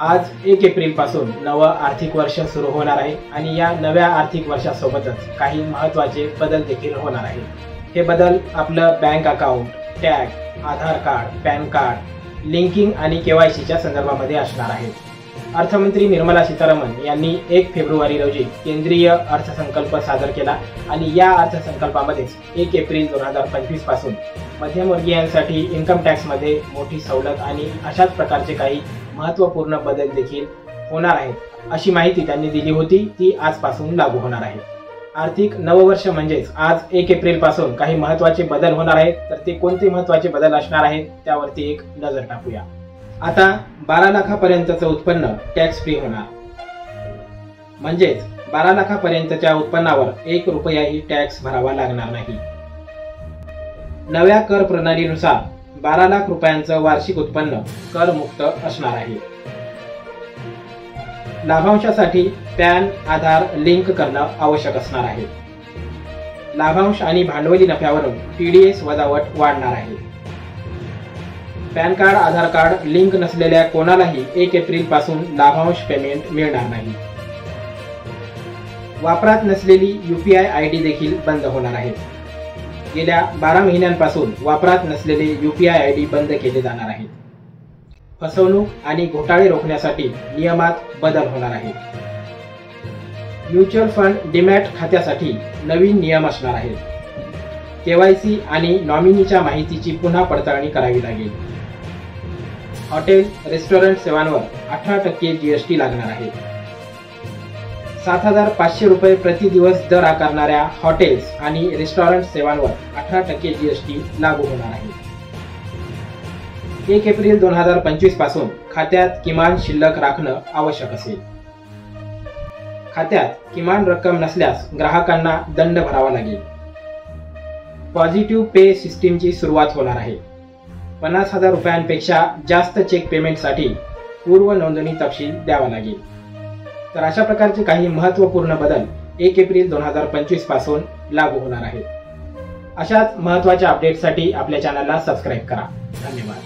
आज 1 एप्रिल पासून नवं आर्थिक वर्ष सुरू होणार आहे आणि या नव्या आर्थिक वर्षासोबतच काही महत्त्वाचे बदल देखील होणार आहेत। हे बदल आपलं बँक अकाउंट, टॅग, आधार कार्ड, पॅन कार्ड, लिंकिंग आणि केवायसीच्या संदर्भामध्ये असणार आहेत। अर्थमंत्री निर्मला सीतारामन यांनी 1 फेब्रुवारी रोजी केंद्रीय अर्थसंकल्प सादर केला आणि या अर्थसंकल्पामध्येच 1 एप्रिल 2025 पासून मध्यमवर्गीयांसाठी इन्कम टॅक्समध्ये मोठी सवलत आणि अशाच प्रकारचे काही महत्त्वपूर्ण बदल देखील होणार आहेत अशी माहिती त्यांनी दिली होती। ती आजपासून लागू होणार आहे। आर्थिक नववर्ष म्हणजेच आज 1 एप्रिल पासून काही महत्त्वाचे बदल होणार आहेत। तर ते कोणते महत्त्वाचे बदल असणार आहेत त्यावरती एक नजर टाकूया। आता 12 लाखापर्यंतचं उत्पन्न टॅक्स फ्री होणार, म्हणजेच 12 लाखापर्यंतच्या उत्पन्नावर 1 रुपयाही टॅक्स भरावा लागणार नाही। नव्या कर प्रणालीनुसार 12 लाख रुपयांचं वार्षिक उत्पन्न करमुक्त असणार आहे। लाभांशासाठी पॅन आधार लिंक करणं आवश्यक असणार आहे। लाभांश आणि भांडवली नफ्यावरून TDS वजावट वाढणार आहे। पॅन कार्ड, आधार कार्ड लिंक नसलेल्या कोणालाही 1 एप्रिल पासून लाभांश पेमेंट मिळणार नाही। वापरात नसलेली UPI ID देखील बंद होणार आहे। गेल्या 12 महिन्यांपासून वापरात नसलेले UPI ID बंद केले जाणार आहेत। फसवणूक आणि घोटाळे रोखण्यासाठी नियमात बदल होणार आहे। म्युच्युअल फंड डीमॅट खात्यासाठी नवीन नियम असणार आहेत। KYC आणि नॉमिनीच्या माहितीची पुन्हा पडताळणी करावी लागेल। हॉटेल, रेस्टॉरंट सेवांवर 18% GST लागणार आहे। 7,500 रुपये प्रति दिवस दर आकारणाऱ्या हॉटेल्स आणि रेस्टॉरंट सेवांवर 18% GST लागू होणार आहे। 1 एप्रिल 2025 पासून खात्यात किमान शिल्लक राखणं आवश्यक असेल। खात्यात किमान रक्कम नसल्यास ग्राहकांना दंड भरावा लागेल। पॉझिटिव्ह पे सिस्टीमची सुरुवात होणार आहे। 50,000 रुपयांपेक्षा जास्त चेक पेमेंटसाठी पूर्व नोंदणी तपशील द्यावा लागेल। तर अशा प्रकारचे काही महत्त्वपूर्ण बदल 1 एप्रिल 2025 पासून लागू होणार आहेत। अशाच महत्त्वाच्या अपडेटसाठी आपल्या चॅनलला सबस्क्राईब करा। धन्यवाद।